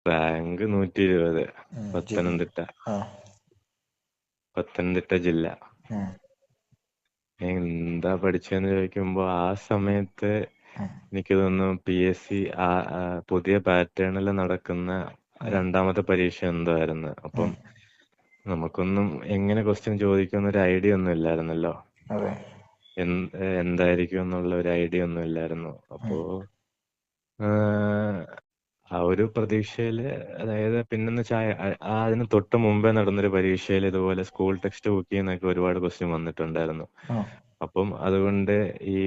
Rank 120. ജില്ല. പത്തനംതിട്ട. ആ. പത്തനംതിട്ട ജില്ല. ഉം. എന്താ പഠിച്ചതെന്ന് ചോദിക്കുമ്പോ ആ സമയത്ത് ഉം. എനിക്ക് തോന്നുന്നു PSC പുതിയ പാറ്റേണിൽ നടക്കുന്ന ഉം. രണ്ടാമത്തെ പരീക്ഷ എന്തോ ആയിരുന്നു. അപ്പം ഉം. നമുക്കൊന്നും എങ്ങനെ ക്വസ്റ്റ്യൻ ചോദിക്കുമെന്നൊരു ഐഡിയ ഒന്നും ഇല്ലായിരുന്നല്ലോ. അതെ. എന്തായിരിക്കും എന്നുള്ള ഒരു ഐഡിയ ഒന്നും ഇല്ലായിരുന്നു. ഉം. അപ്പോ ആ ഒരു പ്രതീക്ഷയില്, അതായത് പിന്നെന്ന് വെച്ചാൽ അതിന് തൊട്ട് മുമ്പേ നടന്നൊരു പരീക്ഷയിൽ ഇതുപോലെ സ്കൂൾ ടെക്സ്റ്റ് ബുക്കിൽ നിന്നൊക്കെ ഒരുപാട് ക്വസ്റ്റ്യൻ വന്നിട്ടുണ്ടായിരുന്നു. ഉം. അപ്പം അതുകൊണ്ട് ഈ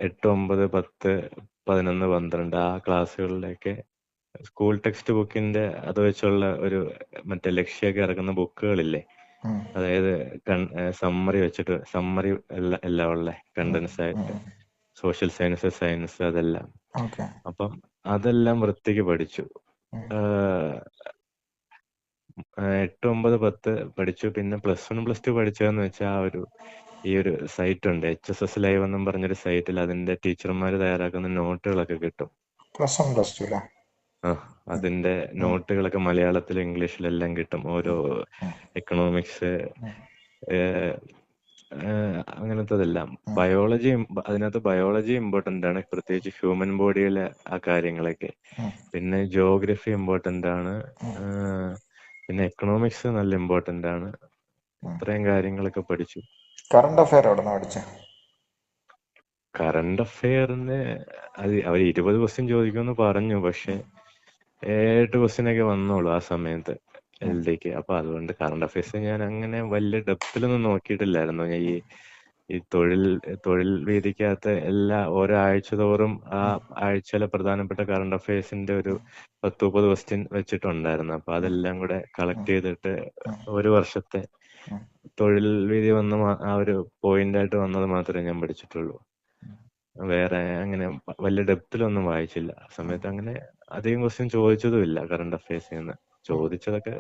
8, 9, 10, 11, 12 ആ ക്ലാസ്സുകളിലൊക്കെ സ്കൂൾ ടെക്സ്റ്റ് ബുക്കിന്റെ അത് വെച്ചുള്ള ഒരു മറ്റേ ലക്ഷ്യമൊക്കെ ഇറക്കുന്ന ബുക്കുകളില്ലേ, ഉം. അതായത് സമ്മറി വെച്ചിട്ട്, സമ്മറി എല്ലാം ഉള്ള ഉം. കണ്ടൻസ് ആയിട്ട്, ഉം. സോഷ്യൽ സയൻസ്, സയൻസ് അതെല്ലാം. ഓക്കെ. അപ്പം അതെല്ലാം വൃത്തിക്ക് പഠിച്ചു. ഉം. 8, 9, 10 പഠിച്ചു. പിന്നെ +1, +2 പഠിച്ചതെന്ന് വെച്ചാൽ ഈ ഒരു സൈറ്റ് ഉണ്ട്, HSS ലൈവ് എന്നും പറഞ്ഞൊരു സൈറ്റിൽ അതിന്റെ ടീച്ചർമാർ തയ്യാറാക്കുന്ന നോട്ടുകളൊക്കെ കിട്ടും. +1 +2 അല്ലേ? അതിന്റെ ഉം. നോട്ടുകളൊക്കെ മലയാളത്തിലും ഇംഗ്ലീഷിലെല്ലാം കിട്ടും. ഓരോ ഉം. എക്കണോമിക്സ്, ഉം. അങ്ങനത്തതെല്ലാം. ഉം. ബയോളജി, അതിനകത്ത് ബയോളജി ഇമ്പോർട്ടന്റ് ആണ്, പ്രത്യേകിച്ച് ഹ്യൂമൻ ബോഡിയിലെ ആ കാര്യങ്ങളൊക്കെ. ഉം. പിന്നെ ജോഗ്രഫി ഇമ്പോർട്ടന്റ് ആണ്. ഉം. പിന്നെ എക്കണോമിക്സ് നല്ല ഇമ്പോർട്ടന്റ് ആണ്. ഉം. ഇത്രയും കാര്യങ്ങളൊക്കെ പഠിച്ചു. കറണ്ട് അഫയർ എവിടെ നിന്ന് പഠിച്ചേ? കറണ്ട് അഫെയറിന് അവർ 20 ക്വസ്റ്റ്യൻ ചോദിക്കുമെന്ന് പറഞ്ഞു, പക്ഷെ 8 ക്വസ്റ്റ്യൻ ഒക്കെ വന്നോളൂ ആ സമയത്ത് LDക്ക്. അപ്പൊ അതുകൊണ്ട് കറണ്ട് അഫയേഴ്സ് ഞാൻ അങ്ങനെ വലിയ ഡെപ്തിലൊന്നും നോക്കിയിട്ടില്ലായിരുന്നു. ഈ തൊഴിൽ വീതിക്കകത്ത് ഓരോ ആഴ്ച തോറും ആ ആഴ്ചയിലെ പ്രധാനപ്പെട്ട കറണ്ട് അഫയേഴ്സിന്റെ ഒരു 10-30 ക്വസ്റ്റ്യൻ വെച്ചിട്ടുണ്ടായിരുന്നു. അപ്പൊ അതെല്ലാം കൂടെ കളക്ട് ചെയ്തിട്ട് ഒരു വർഷത്തെ തൊഴിൽ വീതി വന്ന ആ ഒരു പോയിന്റ് ആയിട്ട് വന്നത് മാത്രമേ ഞാൻ പഠിച്ചിട്ടുള്ളൂ. വേറെ അങ്ങനെ വലിയ ഡെപ്തിലൊന്നും വായിച്ചില്ല. ആ സമയത്ത് അങ്ങനെ അധികം ക്വസ്റ്റ്യൻ ചോദിച്ചതും ഇല്ല കറണ്ട് അഫയേഴ്സിൽ നിന്ന്. ചോദിച്ചതൊക്കെ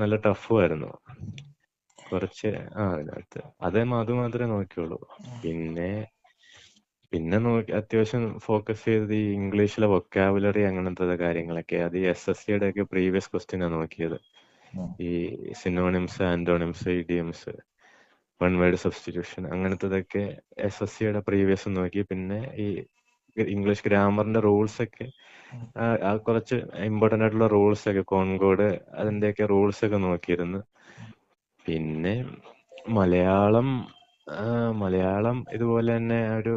നല്ല ടഫുമായിരുന്നു കുറച്ച്. അതിനകത്ത് അത് മാത്രമേ നോക്കിയുള്ളൂ. പിന്നെ അത്യാവശ്യം ഫോക്കസ് ചെയ്തത് ഈ ഇംഗ്ലീഷിലെ വൊക്കാബുലറി അങ്ങനത്തെ കാര്യങ്ങളൊക്കെ. അത് SSCയുടെ ഒക്കെ പ്രീവിയസ് ക്വസ്റ്റ്യനാണ് നോക്കിയത്. ഈ synonyms, antonyms, idioms, one word substitution അങ്ങനത്തതൊക്കെ SSCയുടെ പ്രീവിയസ് നോക്കി. പിന്നെ ഈ ഇംഗ്ലീഷ് ഗ്രാമറിന്റെ റൂൾസ് ഒക്കെ, കുറച്ച് ഇമ്പോർട്ടന്റ് ആയിട്ടുള്ള റൂൾസ് ഒക്കെ, കോൺകോഡ് അതിന്റെയൊക്കെ റൂൾസ് ഒക്കെ നോക്കിയിരുന്നു. പിന്നെ മലയാളം ഇതുപോലെ തന്നെ ഒരു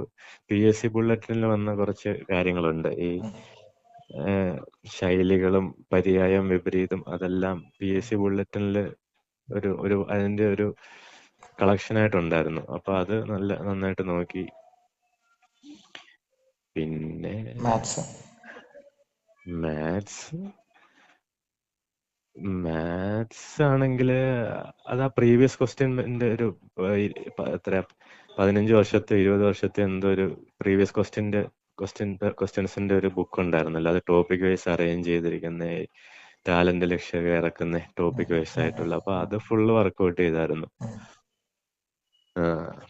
PSC ബുള്ളറ്റിനിൽ വന്ന കുറച്ച് കാര്യങ്ങളുണ്ട്. ഈ ശൈലികളും പര്യായം, വിപരീതം അതെല്ലാം PSC ബുള്ളറ്റിനിൽ അതിന്റെ ഒരു കളക്ഷൻ ആയിട്ടുണ്ടായിരുന്നു. അപ്പൊ അത് നന്നായിട്ട് നോക്കി. പിന്നെ മാത്സ് ആണെങ്കിൽ അത് ആ പ്രീവിയസ് ക്വസ്റ്റ്യൻ്റെ ഒരു എത്ര 15 വർഷത്തെ 20 വർഷത്തെ എന്തോ ഒരു പ്രീവിയസ് ക്വസ്റ്റ്യൻസിന്റെ ഒരു ബുക്ക് ഉണ്ടായിരുന്നല്ലോ. അത് ടോപ്പിക് വൈസ് അറേഞ്ച് ചെയ്തിരിക്കുന്ന, ടാലന്റ് ലക്ഷ്യമൊക്കെ ഇറക്കുന്ന ടോപ്പിക് വൈസ് ആയിട്ടുള്ള. അപ്പൊ അത് ഫുള്ള് വർക്ക്ഔട്ട് ചെയ്തായിരുന്നു.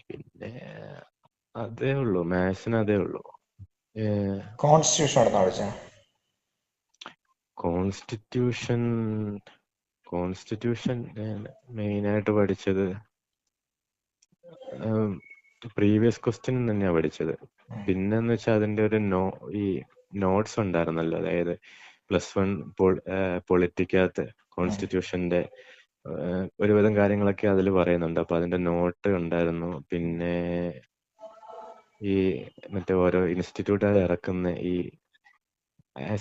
പിന്നെ അതേ ഉള്ളൂ, മാത്സിന് അതേ ഉള്ളൂ. കോൺസ്റ്റിറ്റ്യൂഷൻ മെയിനായിട്ട് പഠിച്ചത് പ്രീവിയസ് ക്വസ്റ്റ്യൻ തന്നെയാണ് പഠിച്ചത്. പിന്നെന്ന് വെച്ചാൽ അതിന്റെ ഒരു ഈ നോട്ട്സ് ഉണ്ടായിരുന്നല്ലോ, അതായത് +1 പൊളിറ്റിക്കകത്ത് കോൺസ്റ്റിറ്റ്യൂഷന്റെ ഒരുവിധം കാര്യങ്ങളൊക്കെ അതിൽ പറയുന്നുണ്ട്. അപ്പൊ അതിന്റെ നോട്ട് ഉണ്ടായിരുന്നു. പിന്നെ ഈ മറ്റേ ഓരോ ഇൻസ്റ്റിറ്റ്യൂട്ടുകാർ ഇറക്കുന്ന ഈ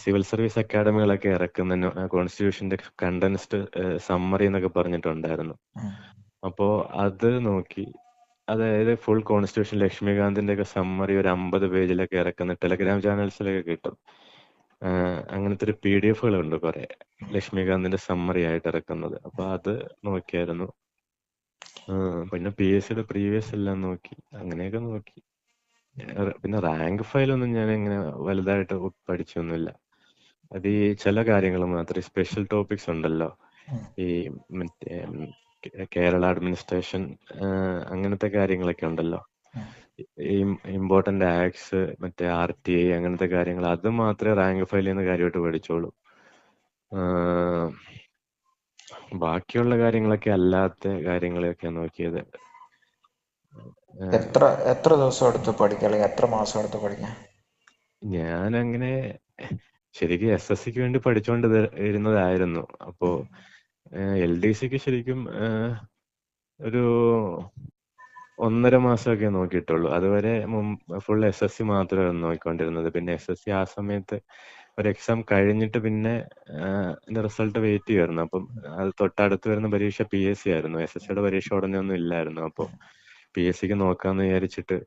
സിവിൽ സർവീസ് അക്കാഡമികളൊക്കെ ഇറക്കുന്ന കോൺസ്റ്റിറ്റ്യൂഷന്റെ കണ്ടൻസ്ഡ് സമ്മറി എന്നൊക്കെ പറഞ്ഞിട്ടുണ്ടായിരുന്നു. അപ്പോ അത് നോക്കി. അതായത് ഫുൾ കോൺസ്റ്റിറ്റ്യൂഷൻ ലക്ഷ്മികാന്തിന്റെ ഒക്കെ സമ്മറി ഒരു 50 പേജിലൊക്കെ ഇറക്കുന്ന ടെലഗ്രാം ചാനൽസിലൊക്കെ കിട്ടും. അങ്ങനത്തെ ഒരു PDF-കളുണ്ട് കുറെ, ലക്ഷ്മികാന്തിന്റെ സമ്മറി ആയിട്ട് ഇറക്കുന്നത്. അപ്പൊ അത് നോക്കിയായിരുന്നു. പിന്നെ PSCയുടെ പ്രീവിയസ് എല്ലാം നോക്കി, അങ്ങനെയൊക്കെ നോക്കി. പിന്നെ റാങ്ക് ഫയലൊന്നും ഞാൻ ഇങ്ങനെ വലുതായിട്ട് പഠിച്ചൊന്നുമില്ല. അത് ഈ ചില കാര്യങ്ങൾ മാത്രം, സ്പെഷ്യൽ ടോപ്പിക്സ് ഉണ്ടല്ലോ, ഈ മറ്റേ കേരള അഡ്മിനിസ്ട്രേഷൻ അങ്ങനത്തെ കാര്യങ്ങളൊക്കെ ഉണ്ടല്ലോ, ഇമ്പോർട്ടന്റ് ആക്ട്സ്, മറ്റേ RTA അങ്ങനത്തെ കാര്യങ്ങൾ, അത് മാത്രമേ റാങ്ക് ഫയൽ ചെയ്യുന്ന കാര്യമായിട്ട് പഠിച്ചോളൂ. ബാക്കിയുള്ള കാര്യങ്ങളൊക്കെ അല്ലാത്ത കാര്യങ്ങളൊക്കെ നോക്കിയത്. എത്ര ദിവസം എടുത്ത് പഠിക്കാം, അല്ലെങ്കിൽ എത്ര മാസം എടുത്ത് പഠിക്കാം? ഞാനങ്ങനെ ശരിക്കും SSCക്ക് വേണ്ടി പഠിച്ചുകൊണ്ട് ഇരുന്നതായിരുന്നു. അപ്പോ LDCക്ക് ശരിക്കും ഒരു 1.5 മാസമൊക്കെ നോക്കിയിട്ടുള്ളൂ. അതുവരെ ഫുൾ SSC മാത്രമായിരുന്നു നോക്കിക്കൊണ്ടിരുന്നത്. പിന്നെ SSC ആ സമയത്ത് ഒരു എക്സാം കഴിഞ്ഞിട്ട് പിന്നെ അതിന്റെ റിസൾട്ട് വെയിറ്റ് ചെയ്യുമായിരുന്നു. അപ്പം അത് തൊട്ടടുത്ത് വരുന്ന പരീക്ഷ PSC ആയിരുന്നു. SSCയുടെ പരീക്ഷ ഉടനെ ഒന്നും ഇല്ലായിരുന്നു. അപ്പോൾ PSCക്ക് നോക്കാന്ന് വിചാരിച്ചിട്ട്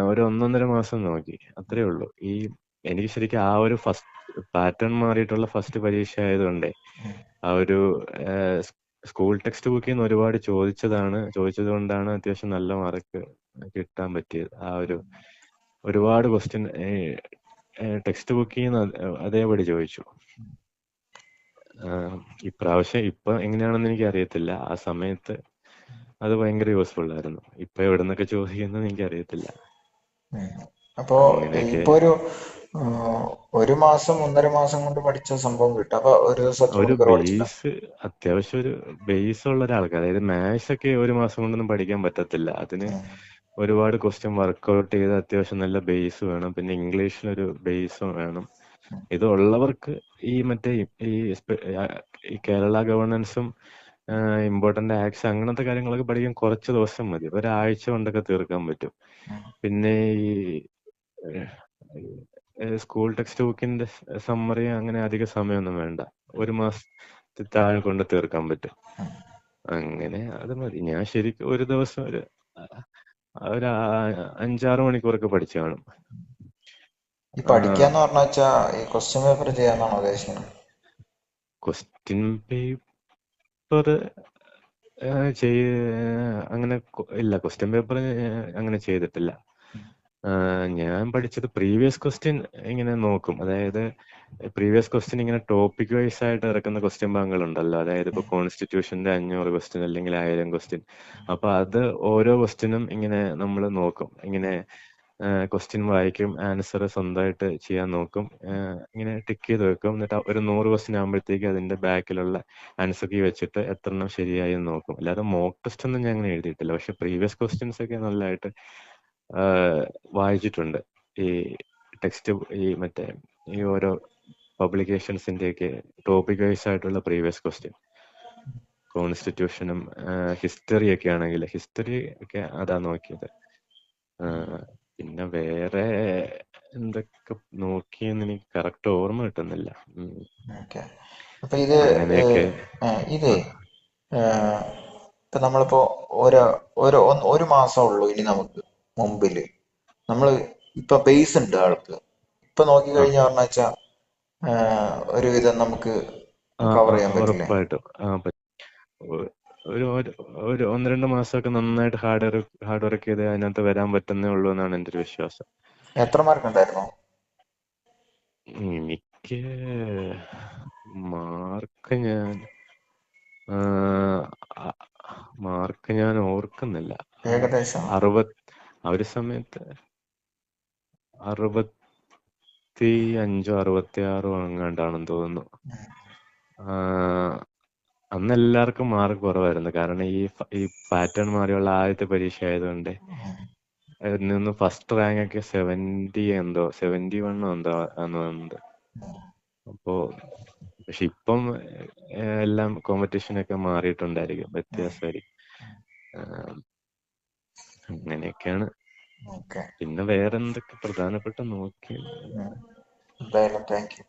ഒരു 1.5 മാസം നോക്കി, അത്രേ ഉള്ളൂ. എനിക്ക് ശരിക്കും ആ ഒരു ഫസ്റ്റ് പാറ്റേൺ മാറിയിട്ടുള്ള ഫസ്റ്റ് പരീക്ഷ ആയതുകൊണ്ടേ ആ ഒരു സ്കൂൾ ടെക്സ്റ്റ് ബുക്കിൽ നിന്ന് ഒരുപാട് ചോദിച്ചത് കൊണ്ടാണ് അത്യാവശ്യം നല്ല മാർക്ക് കിട്ടാൻ പറ്റിയത്. ആ ഒരു ഒരുപാട് ക്വസ്റ്റ്യൻ ടെക്സ്റ്റ് ബുക്കിൽ നിന്ന് അതേപടി ചോദിച്ചു. ഇപ്രാവശ്യം ഇപ്പൊ എങ്ങനെയാണെന്ന് എനിക്ക് അറിയത്തില്ല. ആ സമയത്ത് അത് ഭയങ്കര യൂസ്ഫുൾ ആയിരുന്നു. ഇപ്പൊ എവിടെ നിന്നൊക്കെ ചോദിക്കുന്നത് എനിക്ക് അറിയത്തില്ല. അപ്പോ ഇപ്പൊ ഒരു മാസം 1.5 മാസം കൊണ്ട് പഠിച്ച സംഭവം കിട്ടും. അപ്പൊ ഒരു ദിവസം എത്ര ഒരു മണിക്കൂർ പഠിച്ചിട്ടാ? ബേസ്, അത്യാവശ്യം ഒരു ബേസ് ഉള്ള ഒരാൾക്ക്, അതായത് മാത്സ് ഒക്കെ ഒരു മാസം കൊണ്ടൊന്നും പഠിക്കാൻ പറ്റത്തില്ല. അതിന് ഒരുപാട് ക്വസ്റ്റ്യൻ വർക്ക്ഔട്ട് ചെയ്ത് അത്യാവശ്യം നല്ല ബേസ് വേണം. പിന്നെ ഇംഗ്ലീഷിലൊരു ബേസും വേണം. ഇതുള്ളവർക്ക് മറ്റേ ഈ കേരള ഗവർണൻസും ഇമ്പോർട്ടന്റ് ആക്ട്സ് അങ്ങനത്തെ കാര്യങ്ങളൊക്കെ പഠിക്കാൻ കുറച്ച് ദിവസം മതി. ഒരാഴ്ച കൊണ്ടൊക്കെ തീർക്കാൻ പറ്റും. പിന്നെ ഈ സ്കൂൾ ടെക്സ്റ്റ് ബുക്കിന്റെ സമ്മറി അങ്ങനെ അധിക സമയമൊന്നും വേണ്ട. ഒരു മാസത്തിൽ താഴെ കൊണ്ട് തീർക്കാൻ പറ്റും. അങ്ങനെ അത് മതി. ഞാൻ ശരിക്കും ഒരു ദിവസം ഒരു 5-6 മണിക്കൂറൊക്കെ പഠിച്ചു കാണും. ഈ പഠിക്കാന്ന് പറഞ്ഞാ ഈ ക്വസ്റ്റ്യൻ പേപ്പർ ചെയ്യാന്നാണോ ഉദ്ദേശിക്കുന്നത്? ക്വസ്റ്റ്യൻ പേപ്പർ അങ്ങനെ ഇല്ല. ക്വസ്റ്റ്യൻ പേപ്പർ അങ്ങനെ ചെയ്തിട്ടില്ല. ഞാൻ പഠിച്ചത് പ്രീവിയസ് ക്വസ്റ്റ്യൻ ഇങ്ങനെ നോക്കും. അതായത് പ്രീവിയസ് ക്വസ്റ്റ്യൻ ഇങ്ങനെ ടോപ്പിക് വൈസ് ആയിട്ട് ഇറക്കുന്ന ക്വസ്റ്റ്യൻ ബാങ്കുകളുണ്ടല്ലോ. അതായത് ഇപ്പൊ കോൺസ്റ്റിറ്റ്യൂഷന്റെ 500 ക്വസ്റ്റ്യൻ അല്ലെങ്കിൽ 1000 ക്വസ്റ്റ്യൻ. അപ്പൊ അത് ഓരോ ക്വസ്റ്റ്യനും ഇങ്ങനെ നമ്മൾ നോക്കും. ഇങ്ങനെ ക്വസ്റ്റ്യൻ വായിക്കും, ആൻസർ സ്വന്തമായിട്ട് ചെയ്യാൻ നോക്കും, ഇങ്ങനെ ടിക്ക് ചെയ്ത് വെക്കും. എന്നിട്ട് ഒരു 100 ക്വസ്റ്റ്യൻ ആകുമ്പോഴത്തേക്ക് അതിന്റെ ബാക്കിലുള്ള ആൻസർ കീ വെച്ചിട്ട് എത്രണ്ണം ശരിയായി എന്ന് നോക്കും. അല്ലാതെ മോക്ക് ടെസ്റ്റ് ഒന്നും ഞാൻ അങ്ങനെ എഴുതിയിട്ടില്ല. പക്ഷെ പ്രീവിയസ് ക്വസ്റ്റ്യൻസ് ഒക്കെ നല്ലതായിട്ട് വായിച്ചിട്ടുണ്ട്. ഈ ടെക്സ്റ്റ് മറ്റേ ഈ ഓരോ പബ്ലിക്കേഷൻസിന്റെ ഒക്കെ ടോപ്പിക് വൈസ് ആയിട്ടുള്ള പ്രീവിയസ് ക്വസ്റ്റ്യൻ, കോൺസ്റ്റിറ്റ്യൂഷനും ഹിസ്റ്ററി ഒക്കെ ആണെങ്കിൽ ഹിസ്റ്ററി ഒക്കെ അതാ നോക്കിയത്. പിന്നെ വേറെ എന്തൊക്കെ നോക്കിയെന്ന് എനിക്ക് കറക്റ്റ് ഓർമ്മ കിട്ടുന്നില്ല. അപ്പൊ അങ്ങനെയൊക്കെ. ഇപ്പൊ നമ്മളിപ്പോ ഒരു മാസം ഉള്ളൂ ഇനി നമുക്ക് മുമ്പില്. നമ്മള് ഇപ്പൊ ബേസ് ഉണ്ട് ആൾക്ക്. ഇപ്പൊ നോക്കി കഴിഞ്ഞ പറഞ്ഞാ ഒരുവിധം നമുക്ക് കവർ ചെയ്യാൻ പറ്റില്ലേ? ഉറപ്പായിട്ടും ഒരു 1-2 മാസമൊക്കെ നന്നായിട്ട് ഹാർഡ് വർക്ക് ചെയ്ത് അതിനകത്ത് വരാൻ പറ്റുന്നേ ഉള്ളൂ എന്നാണ് എൻ്റെ ഒരു വിശ്വാസം. എത്ര മാർക്ക് ഉണ്ടായിരുന്നു? എനിക്ക് മാർക്ക് ഞാൻ ഓർക്കുന്നില്ല. ഏകദേശം ആ ഒരു സമയത്ത് 65 66 അങ്ങാണ്ടാണെന്ന് തോന്നുന്നു. അന്ന് എല്ലാവർക്കും മാർക്ക് കുറവായിരുന്നു. കാരണം ഈ പാറ്റേൺ മാറിയുള്ള ആദ്യത്തെ പരീക്ഷ ആയതുകൊണ്ട് അതിൽ നിന്ന് ഫസ്റ്റ് റാങ്ക് ഒക്കെ 71 എന്തോ ആണെന്നുണ്ട്. അപ്പോ പക്ഷെ ഇപ്പം എല്ലാം കോമ്പറ്റീഷൻ ഒക്കെ മാറിയിട്ടുണ്ടായിരിക്കും, വ്യത്യാസമായിരിക്കും. അങ്ങനെയൊക്കെയാണ്. പിന്നെ വേറെ എന്തൊക്കെ പ്രധാനപ്പെട്ട നോക്കി? എന്തായാലും താങ്ക് യു.